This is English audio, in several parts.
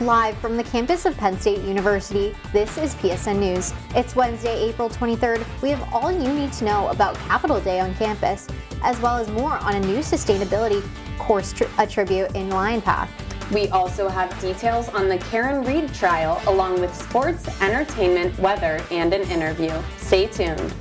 Live from the campus of Penn State University, this is PSN News. It's Wednesday, April 23rd. We have all you need to know about Capitol Day on campus, as well as more on a new sustainability course attribute in LionPath. We also have details on the Karen Reed trial, along with sports, entertainment, weather, and an interview. Stay tuned.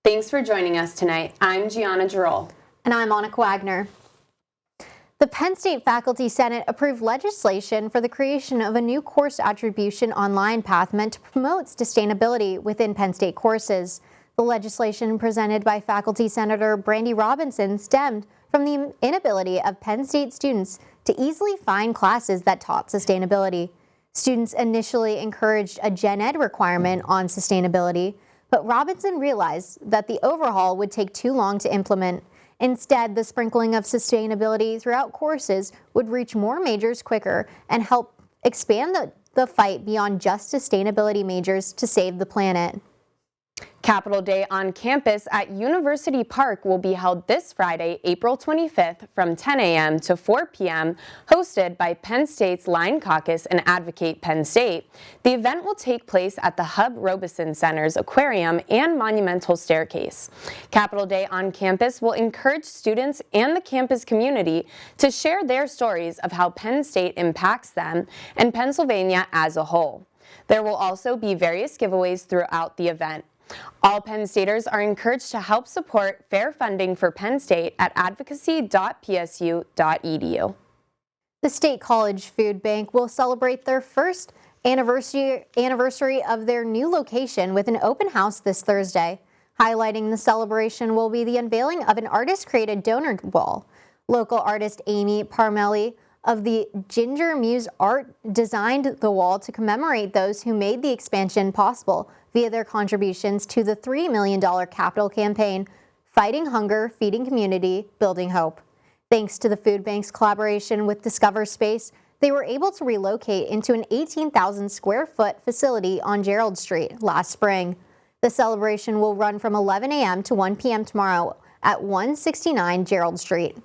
Thanks for joining us tonight. I'm Gianna Girol. And I'm Anneke Wagner. The Penn State Faculty Senate approved legislation for the creation of a new course attribution on LionPath meant to promote sustainability within Penn State courses. The legislation presented by Faculty Senator Brandy Robinson stemmed from the inability of Penn State students to easily find classes that taught sustainability. Students initially encouraged a gen ed requirement on sustainability, but Robinson realized that the overhaul would take too long to implement. Instead, the sprinkling of sustainability throughout courses would reach more majors quicker and help expand the fight beyond just sustainability majors to save the planet. Capitol Day on campus at University Park will be held this Friday, April 25th from 10 a.m. to 4 p.m., hosted by Penn State's Line Caucus and Advocate Penn State. The event will take place at the Hub Robeson Center's Aquarium and Monumental Staircase. Capitol Day on campus will encourage students and the campus community to share their stories of how Penn State impacts them and Pennsylvania as a whole. There will also be various giveaways throughout the event. All Penn Staters are encouraged to help support fair funding for Penn State at advocacy.psu.edu. The State College Food Bank will celebrate their first anniversary of their new location with an open house this Thursday. Highlighting the celebration will be the unveiling of an artist-created donor wall. Local artist Amy Parmelli of the Ginger Muse Art designed the wall to commemorate those who made the expansion possible via their contributions to the $3 million capital campaign, Fighting Hunger, Feeding Community, Building Hope. Thanks to the food bank's collaboration with Discover Space, they were able to relocate into an 18,000 square foot facility on Girol Street last spring. The celebration will run from 11 a.m. to 1 p.m. tomorrow at 169 Girol Street.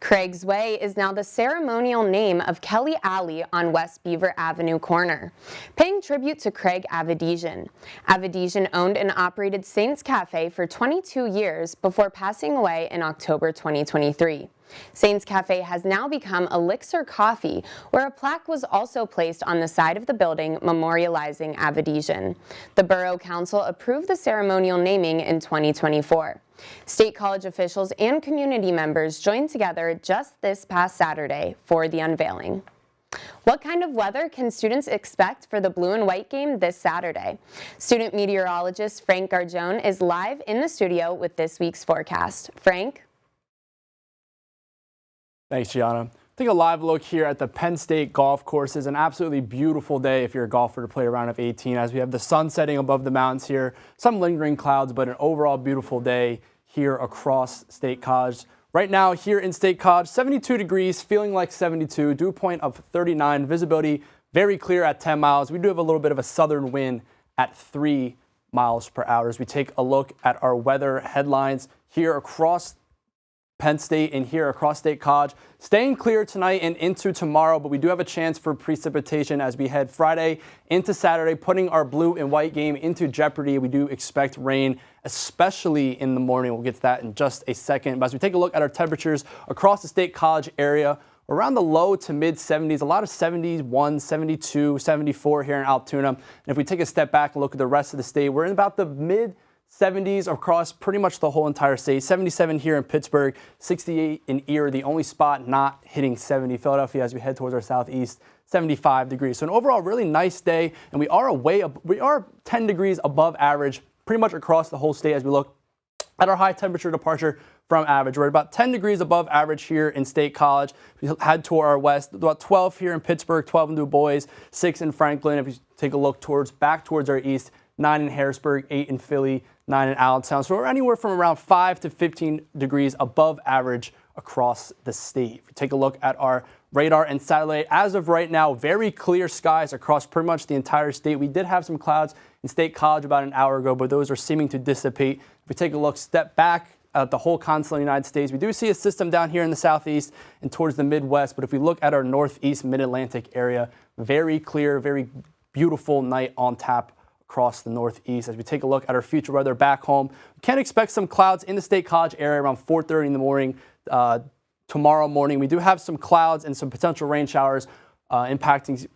Craig's Way is now the ceremonial name of Kelly Alley on West Beaver Avenue corner, paying tribute to Craig Avedisian. Avedisian owned and operated Saints Cafe for 22 years before passing away in October 2023. Saints Cafe has now become Elixir Coffee, where a plaque was also placed on the side of the building memorializing Avedisian. The Borough Council approved the ceremonial naming in 2024. State College officials and community members joined together just this past Saturday for the unveiling. What kind of weather can students expect for the blue and white game this Saturday? Student meteorologist Frank Gargione is live in the studio with this week's forecast. Frank? Thanks, Gianna. Take a live look here at the Penn State golf courses. An absolutely beautiful day if you're a golfer to play a round of 18, as we have the sun setting above the mountains here. Some lingering clouds, but an overall beautiful day here across State College. Right now here in State College, 72 degrees, feeling like 72, dew point of 39, visibility very clear at 10 miles. We do have a little bit of a southern wind at 3 miles per hour. As we take a look at our weather headlines here across Penn State and here across State College. Staying clear tonight and into tomorrow, but we do have a chance for precipitation as we head Friday into Saturday, putting our blue and white game into jeopardy. We do expect rain, especially in the morning. We'll get to that in just a second. But as we take a look at our temperatures across the State College area, around the low to mid 70s, a lot of 71, 72, 74 here in Altoona. And if we take a step back and look at the rest of the state, we're in about the mid 70s across pretty much the whole entire state. 77 here in Pittsburgh, 68 in Erie, the only spot not hitting 70. Philadelphia, as we head towards our southeast, 75 degrees. So an overall really nice day, and we are 10 degrees above average pretty much across the whole state as we look At our high temperature departure from average, we're about 10 degrees above average here in State College. If we head to our west, about 12 here in Pittsburgh, 12 in Du Bois, 6 in Franklin. If you take a look back towards our east, 9 in Harrisburg, 8 in Philly, 9 in Allentown. So we're anywhere from around 5 to 15 degrees above average across the state. If you take a look at our radar and satellite, as of right now, very clear skies across pretty much the entire state. We did have some clouds in State College about an hour ago, but those are seeming to dissipate. If we take a look, step back at the whole continental United States, we do see a system down here in the southeast and towards the Midwest. But if we look at our northeast mid-Atlantic area, very clear, very beautiful night on tap across the northeast. As we take a look at our future weather back home, we can expect some clouds in the State College area around 4:30 in the morning tomorrow morning. We do have some clouds and some potential rain showers impacting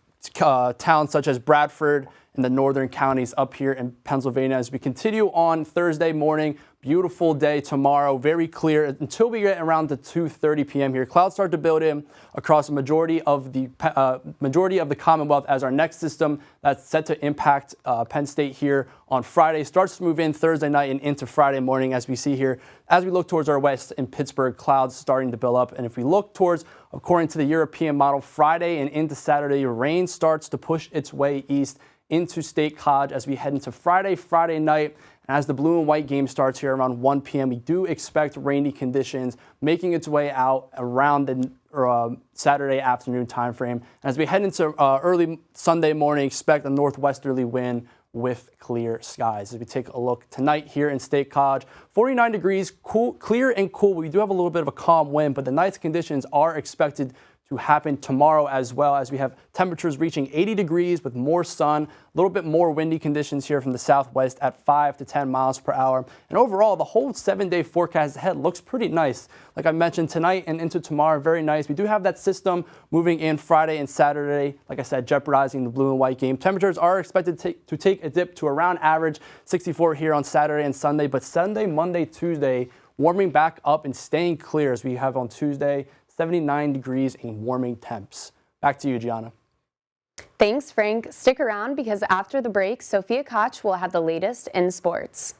towns such as Bradford and the northern counties up here in Pennsylvania. As we continue on Thursday morning, beautiful day tomorrow, very clear until we get around to 2:30 p.m. here. Clouds start to build in across the majority of the Commonwealth as our next system that's set to impact Penn State here on Friday starts to move in Thursday night and into Friday morning, as we see here. As we look towards our west in Pittsburgh, clouds starting to build up. And if we look towards, according to the European model, Friday and into Saturday, rain starts to push its way east into State College as we head into Friday night. And as the blue and white game starts here around 1 p.m., we do expect rainy conditions making its way out around the Saturday afternoon time frame. As we head into early Sunday morning, expect a northwesterly wind with clear skies. As we take a look tonight here in State College, 49 degrees, cool, clear and cool. We do have a little bit of a calm wind, but the night's conditions are expected to happen tomorrow as well, as we have temperatures reaching 80 degrees with more sun, a little bit more windy conditions here from the southwest at 5 to 10 miles per hour. And overall, the whole 7-day forecast ahead looks pretty nice. Like I mentioned, tonight and into tomorrow, very nice. We do have that system moving in Friday and Saturday, like I said, jeopardizing the blue and white game. Temperatures are expected to take a dip to around average 64 here on Saturday and Sunday, but Sunday, Monday, Tuesday, warming back up and staying clear as we have on Tuesday, 79 degrees and warming temps. Back to you, Gianna. Thanks, Frank. Stick around because after the break, Sophia Koch will have the latest in sports.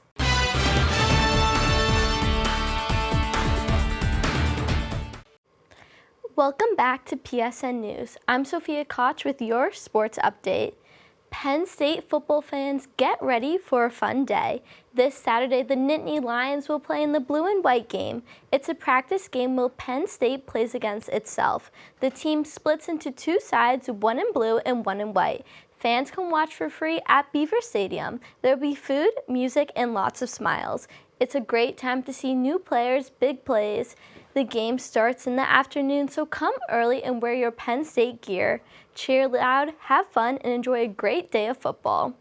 Welcome back to PSN News. I'm Sophia Koch with your sports update. Penn State football fans, get ready for a fun day. This Saturday, the Nittany Lions will play in the blue and white game. It's a practice game where Penn State plays against itself. The team splits into two sides, one in blue and one in white. Fans can watch for free at Beaver Stadium. There'll be food, music, and lots of smiles. It's a great time to see new players, big plays. The game starts in the afternoon, so come early and wear your Penn State gear. Cheer loud, have fun, and enjoy a great day of football.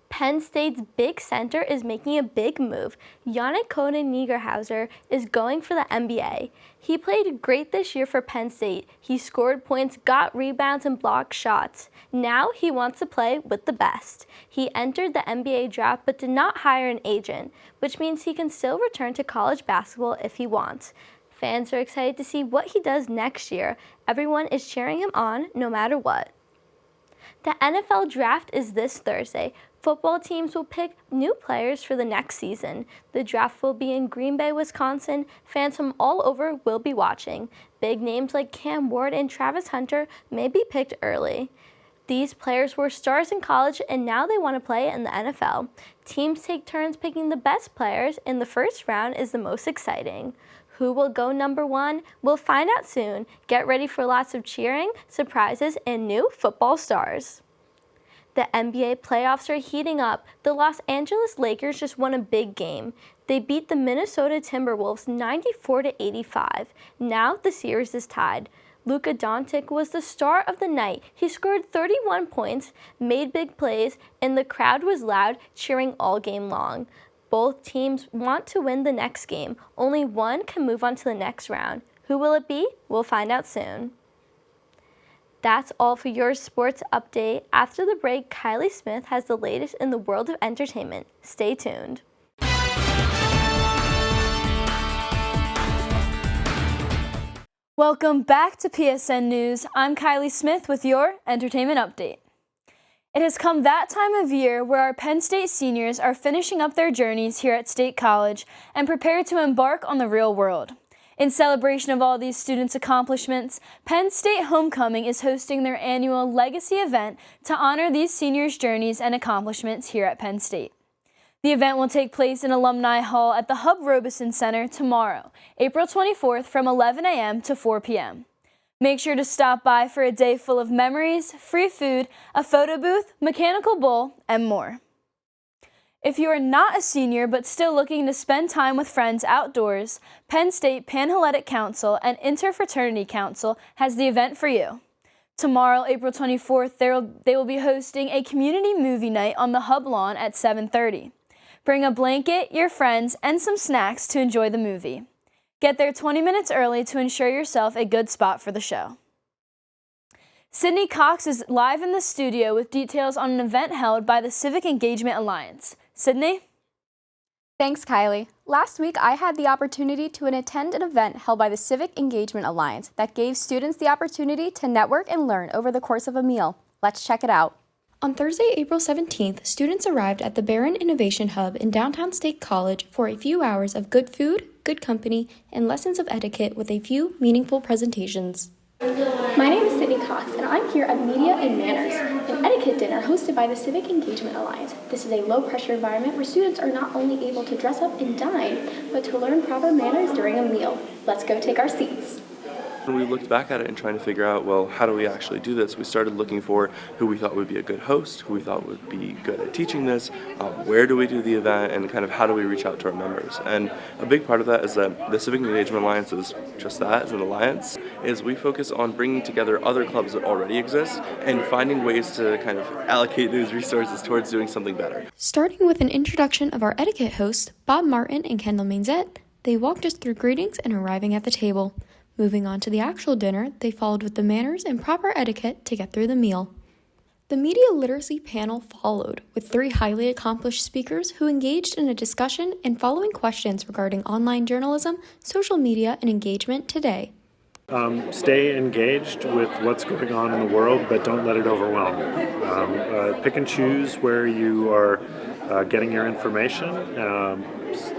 Penn State's big center is making a big move. Gianna is going for the NBA. He played great this year for Penn State. He scored points, got rebounds, and blocked shots. Now he wants to play with the best. He entered the NBA draft but did not hire an agent, which means he can still return to college basketball if he wants. Fans are excited to see what he does next year. Everyone is cheering him on no matter what. The NFL draft is this Thursday. Football teams will pick new players for the next season. The draft will be in Green Bay, Wisconsin. Fans from all over will be watching. Big names like Cam Ward and Travis Hunter may be picked early. These players were stars in college and now they want to play in the NFL. Teams take turns picking the best players, and the first round is the most exciting. Who will go number one? We'll find out soon. Get ready for lots of cheering, surprises, and new football stars. The NBA playoffs are heating up. The Los Angeles Lakers just won a big game. They beat the Minnesota Timberwolves 94-85. Now the series is tied. Luka Doncic was the star of the night. He scored 31 points, made big plays, and the crowd was loud, cheering all game long. Both teams want to win the next game. Only one can move on to the next round. Who will it be? We'll find out soon. That's all for your sports update. After the break, Kylie Smith has the latest in the world of entertainment. Stay tuned. Welcome back to PSN News. I'm Kylie Smith with your entertainment update. It has come that time of year where our Penn State seniors are finishing up their journeys here at State College and prepare to embark on the real world. In celebration of all these students' accomplishments, Penn State Homecoming is hosting their annual Legacy event to honor these seniors' journeys and accomplishments here at Penn State. The event will take place in Alumni Hall at the Hub Robeson Center tomorrow, April 24th from 11 a.m. to 4 p.m. Make sure to stop by for a day full of memories, free food, a photo booth, mechanical bull, and more. If you are not a senior but still looking to spend time with friends outdoors, Penn State Panhellenic Council and Interfraternity Council has the event for you. Tomorrow, April 24th, they will be hosting a community movie night on the Hub lawn at 7:30. Bring a blanket, your friends, and some snacks to enjoy the movie. Get there 20 minutes early to ensure yourself a good spot for the show. Sydney Cox is live in the studio with details on an event held by the Civic Engagement Alliance. Sydney? Thanks, Kylie. Last week, I had the opportunity to attend an event held by the Civic Engagement Alliance that gave students the opportunity to network and learn over the course of a meal. Let's check it out. On Thursday, April 17th, students arrived at the Barron Innovation Hub in downtown State College for a few hours of good food, good company, and lessons of etiquette with a few meaningful presentations. My name is Sydney Cox, and I'm here at Media and Manners, an etiquette dinner hosted by the Civic Engagement Alliance. This is a low-pressure environment where students are not only able to dress up and dine, but to learn proper manners during a meal. Let's go take our seats. When we looked back at it and trying to figure out, well, how do we actually do this, we started looking for who we thought would be a good host, who we thought would be good at teaching this, where do we do the event, and kind of how do we reach out to our members. And a big part of that is that the Civic Engagement Alliance is just that, as an alliance, is we focus on bringing together other clubs that already exist and finding ways to kind of allocate those resources towards doing something better. Starting with an introduction of our etiquette hosts, Bob Martin and Kendall Mainzette, they walked us through greetings and arriving at the table. Moving on to the actual dinner, they followed with the manners and proper etiquette to get through the meal. The media literacy panel followed, with 3 highly accomplished speakers who engaged in a discussion and following questions regarding online journalism, social media, and engagement today. Stay engaged with what's going on in the world, but don't let it overwhelm you. Pick and choose where you are getting your information.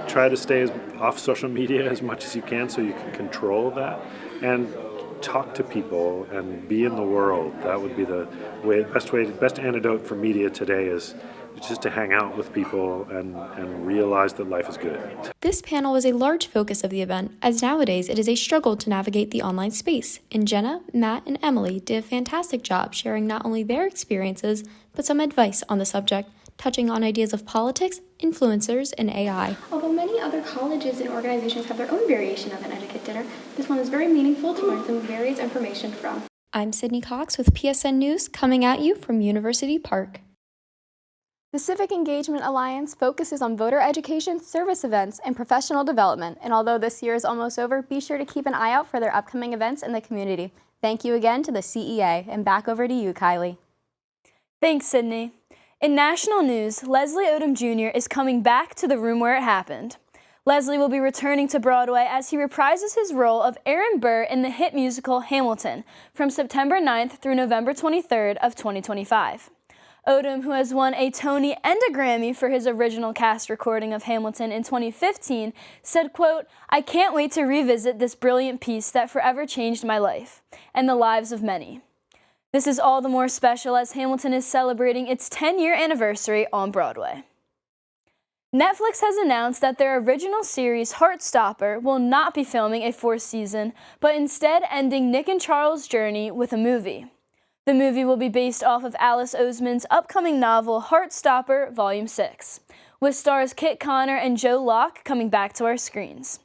Try to stay off social media as much as you can so you can control that. And talk to people and be in the world. That would be the best antidote for media today is just to hang out with people and realize that life is good. This panel was a large focus of the event, as nowadays it is a struggle to navigate the online space, and Gianna, Matt, and Emily did a fantastic job sharing not only their experiences, but some advice on the subject, touching on ideas of politics, influencers, and AI. Although many other colleges and organizations have their own variation of an etiquette dinner, this one is very meaningful to learn some various information from. I'm Sydney Cox with PSN News, coming at you from University Park. The Civic Engagement Alliance focuses on voter education, service events, and professional development. And although this year is almost over, be sure to keep an eye out for their upcoming events in the community. Thank you again to the CEA, and back over to you, Kylie. Thanks, Sydney. In national news, Leslie Odom Jr. is coming back to the room where it happened. Leslie will be returning to Broadway as he reprises his role of Aaron Burr in the hit musical Hamilton from September 9th through November 23rd of 2025. Odom, who has won a Tony and a Grammy for his original cast recording of Hamilton in 2015, said, quote, "I can't wait to revisit this brilliant piece that forever changed my life and the lives of many. This is all the more special as Hamilton is celebrating its 10-year anniversary on Broadway." Netflix has announced that their original series, Heartstopper, will not be filming a 4th season, but instead ending Nick and Charles' journey with a movie. The movie will be based off of Alice Oseman's upcoming novel, Heartstopper, Volume 6, with stars Kit Connor and Joe Locke coming back to our screens.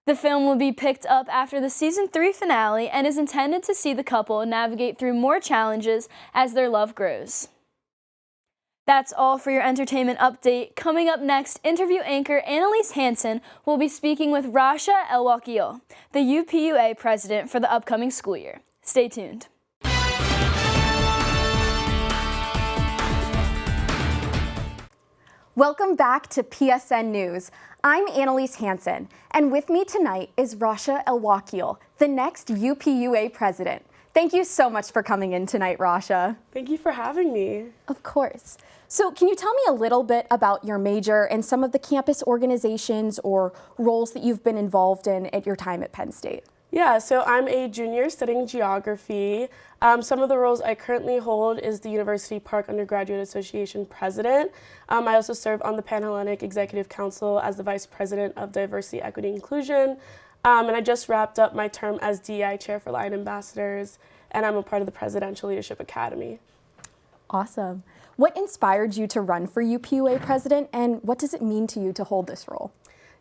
The film will be picked up after the Season 3 finale and is intended to see the couple navigate through more challenges as their love grows. That's all for your entertainment update. Coming up next, interview anchor Annalise Hansen will be speaking with Rasha El-Wakil, the UPUA president for the upcoming school year. Stay tuned. Welcome back to PSN News. I'm Annalise Hansen, and with me tonight is Rasha El-Wakil, the next UPUA president. Thank you so much for coming in tonight, Rasha. Thank you for having me. Of course. So can you tell me a little bit about your major and some of the campus organizations or roles that you've been involved in at your time at Penn State? Yeah, so I'm a junior studying geography. Some of the roles I currently hold is the University Park Undergraduate Association president. I also serve on the Pan-Hellenic Executive Council as the vice president of Diversity, Equity, Inclusion. And I just wrapped up my term as DEI chair for Lion Ambassadors, and I'm a part of the Presidential Leadership Academy. Awesome. What inspired you to run for UPUA president, and what does it mean to you to hold this role?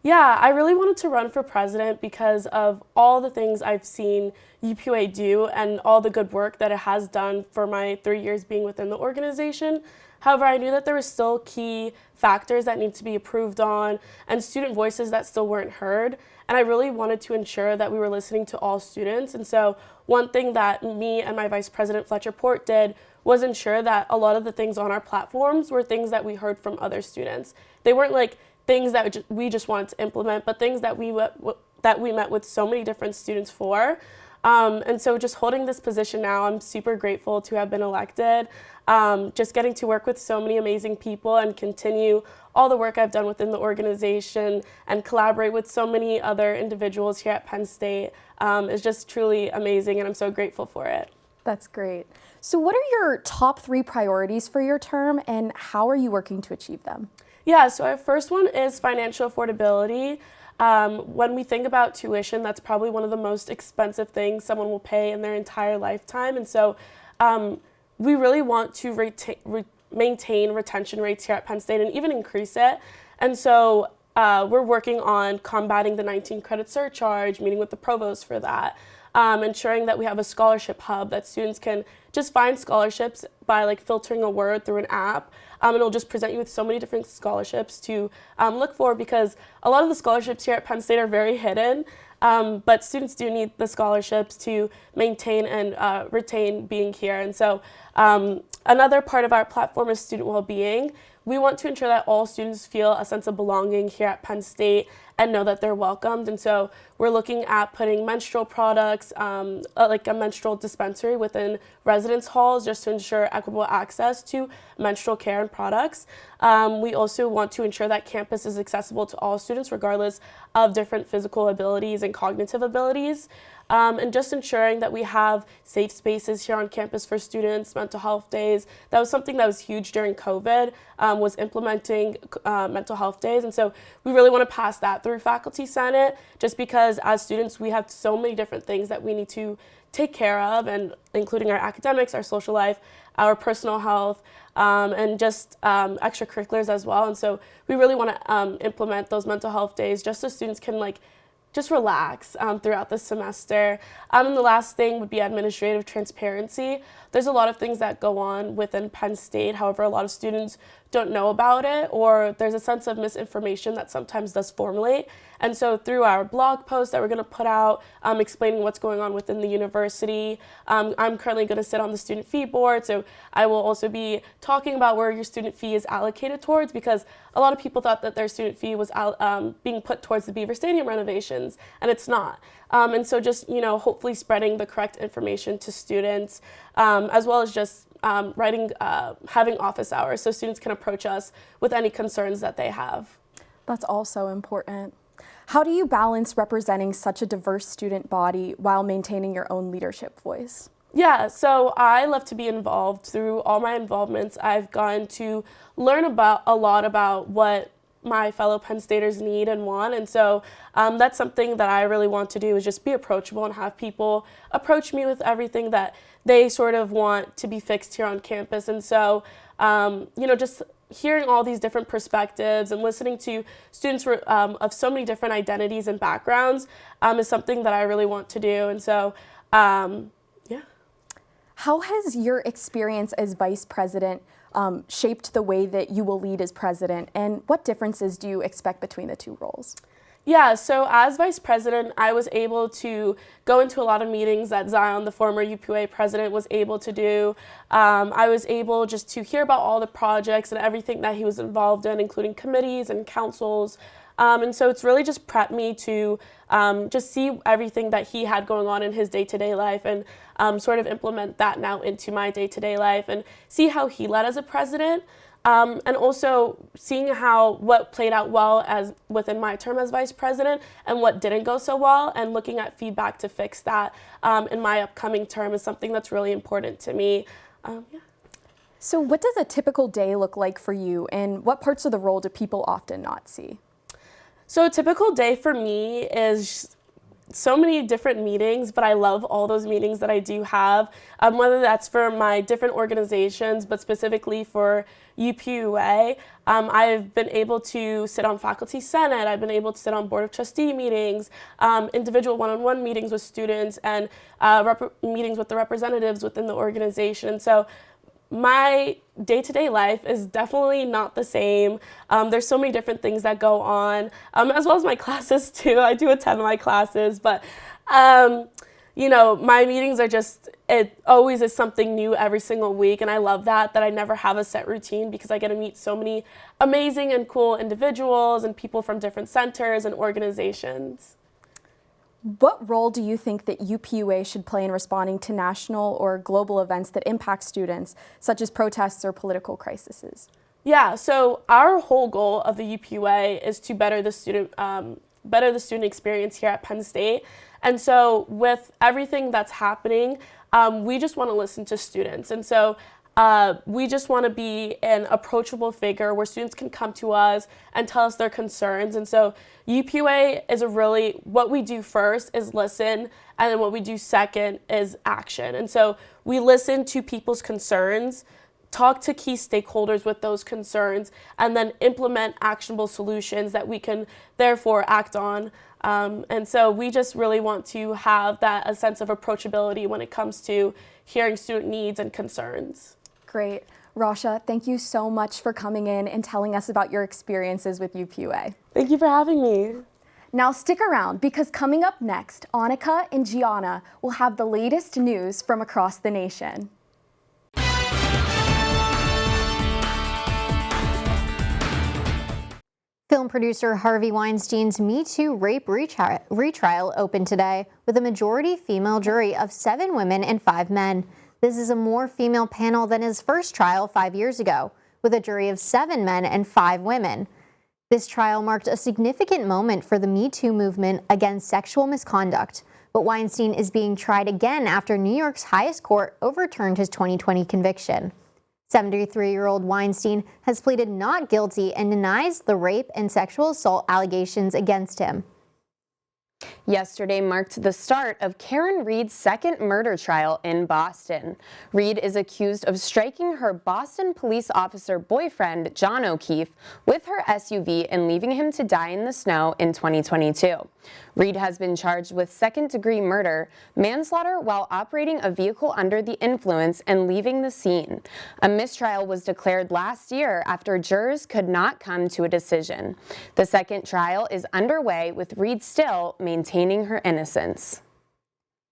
Yeah, I really wanted to run for president because of all the things I've seen UPUA do and all the good work that it has done for my 3 years being within the organization. However, I knew that there were still key factors that need to be improved on and student voices that still weren't heard. And I really wanted to ensure that we were listening to all students. And so one thing that me and my Vice President Fletcher Port did was ensure that a lot of the things on our platforms were things that we heard from other students. They weren't like things that we just wanted to implement, but things that we met with so many different students for. And so just holding this position now, I'm super grateful to have been elected. Just getting to work with so many amazing people and continue all the work I've done within the organization and collaborate with so many other individuals here at Penn State is just truly amazing, and I'm so grateful for it. That's great. So what are your top 3 priorities for your term, and how are you working to achieve them? Yeah, so our first one is financial affordability. When we think about tuition, that's probably one of the most expensive things someone will pay in their entire lifetime. And so we really want to maintain retention rates here at Penn State and even increase it. And so we're working on combating the 19 credit surcharge, meeting with the provost for that, ensuring that we have a scholarship hub that students can just find scholarships by like filtering a word through an app. And it'll just present you with so many different scholarships to look for, because a lot of the scholarships here at Penn State are very hidden, but students do need the scholarships to maintain and retain being here. And so another part of our platform is student well-being. We want to ensure that all students feel a sense of belonging here at Penn State and know that they're welcomed. And so we're looking at putting menstrual products, like a menstrual dispensary within residence halls, just to ensure equitable access to menstrual care and products. We also want to ensure that campus is accessible to all students, regardless of different physical abilities and cognitive abilities. And just ensuring that we have safe spaces here on campus for students, mental health days. That was something that was huge during COVID, was implementing mental health days. And so we really want to pass that through Faculty Senate, just because as students, we have so many different things that we need to take care of, and including our academics, our social life, our personal health, and just extracurriculars as well. And so we really want to implement those mental health days just so students can just relax throughout the semester. And the last thing would be administrative transparency. There's a lot of things that go on within Penn State. However, a lot of students don't know about it, or there's a sense of misinformation that sometimes does formulate. And so through our blog post that we're going to put out explaining what's going on within the university, I'm currently going to sit on the student fee board, so I will also be talking about where your student fee is allocated towards, because a lot of people thought that their student fee was being put towards the Beaver Stadium renovations, and it's not. And so just, hopefully spreading the correct information to students, as well as just having office hours so students can approach us with any concerns that they have. That's also important. How do you balance representing such a diverse student body while maintaining your own leadership voice? Yeah, so I love to be involved. Through all my involvements, I've gotten to learn a lot about what my fellow Penn Staters need and want. And so that's something that I really want to do, is just be approachable and have people approach me with everything that they sort of want to be fixed here on campus. And so, just hearing all these different perspectives and listening to students of so many different identities and backgrounds is something that I really want to do. And so, yeah. How has your experience as vice president shaped the way that you will lead as president, and what differences do you expect between the two roles? Yeah, so as vice president, I was able to go into a lot of meetings that Zion, the former UPUA president, was able to do. I was able just to hear about all the projects and everything that he was involved in, including committees and councils. And so it's really just prepped me to just see everything that he had going on in his day-to-day life and sort of implement that now into my day-to-day life and see how he led as a president. And also seeing what played out well as within my term as vice president and what didn't go so well, and looking at feedback to fix that in my upcoming term is something that's really important to me. So what does a typical day look like for you, and what parts of the role do people often not see? So a typical day for me is so many different meetings, but I love all those meetings that I do have, whether that's for my different organizations, but specifically for UPUA. I've been able to sit on faculty senate, I've been able to sit on board of trustee meetings, individual one-on-one meetings with students, and meetings with the representatives within the organization. So my day-to-day life is definitely not the same. There's so many different things that go on, as well as my classes too. I do attend my classes, but you know, my meetings are just, it always is something new every single week, and I love that I never have a set routine because I get to meet so many amazing and cool individuals and people from different centers and organizations. What role do you think that UPUA should play in responding to national or global events that impact students, such as protests or political crises? Yeah, so our whole goal of the UPUA is to better the student experience here at Penn State. And so with everything that's happening, we just want to listen to students. And so we just want to be an approachable figure where students can come to us and tell us their concerns. And so UPUA is what we do first is listen, and then what we do second is action. And so we listen to people's concerns, talk to key stakeholders with those concerns, and then implement actionable solutions that we can therefore act on. And so we just really want to have a sense of approachability when it comes to hearing student needs and concerns. Great. Rasha, thank you so much for coming in and telling us about your experiences with UPUA. Thank you for having me. Now stick around, because coming up next, Anneke and Gianna will have the latest news from across the nation. Film producer Harvey Weinstein's Me Too rape retrial opened today with a majority female jury of 7 women and 5 men. This is a more female panel than his first trial 5 years ago, with a jury of 7 men and 5 women. This trial marked a significant moment for the Me Too movement against sexual misconduct, but Weinstein is being tried again after New York's highest court overturned his 2020 conviction. 73-year-old Weinstein has pleaded not guilty and denies the rape and sexual assault allegations against him. Yesterday marked the start of Karen Reed's second murder trial in Boston. Reed is accused of striking her Boston police officer boyfriend, John O'Keefe, with her SUV and leaving him to die in the snow in 2022. Reed has been charged with second-degree murder, manslaughter while operating a vehicle under the influence and leaving the scene. A mistrial was declared last year after jurors could not come to a decision. The second trial is underway, with Reed still maintaining her innocence.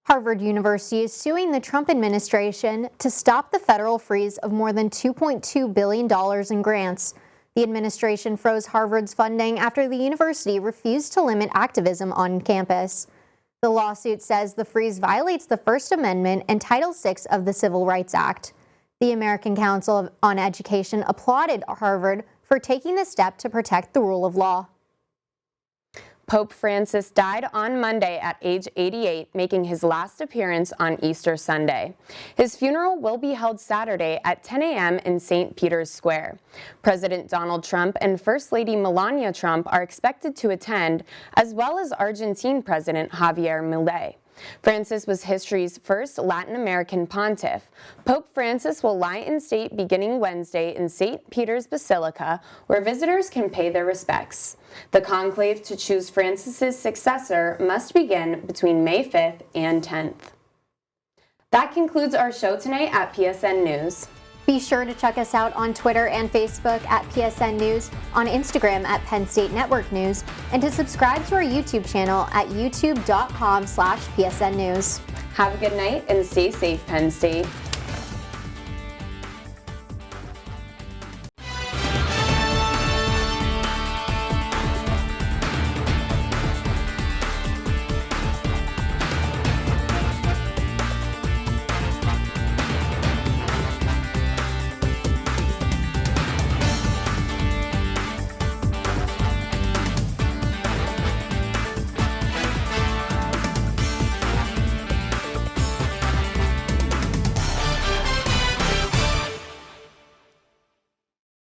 Harvard University is suing the Trump administration to stop the federal freeze of more than $2.2 billion in grants. The administration froze Harvard's funding after the university refused to limit activism on campus. The lawsuit says the freeze violates the First Amendment and Title VI of the Civil Rights Act. The American Council on Education applauded Harvard for taking the step to protect the rule of law. Pope Francis died on Monday at age 88, making his last appearance on Easter Sunday. His funeral will be held Saturday at 10 a.m. in St. Peter's Square. President Donald Trump and First Lady Melania Trump are expected to attend, as well as Argentine President Javier Milei. Francis was history's first Latin American pontiff. Pope Francis will lie in state beginning Wednesday in St. Peter's Basilica, where visitors can pay their respects. The conclave to choose Francis's successor must begin between May 5th and 10th. That concludes our show tonight at PSN News. Be sure to check us out on Twitter and Facebook at PSN News, on Instagram at Penn State Network News, and to subscribe to our YouTube channel at youtube.com/PSN News. Have a good night and stay safe, Penn State.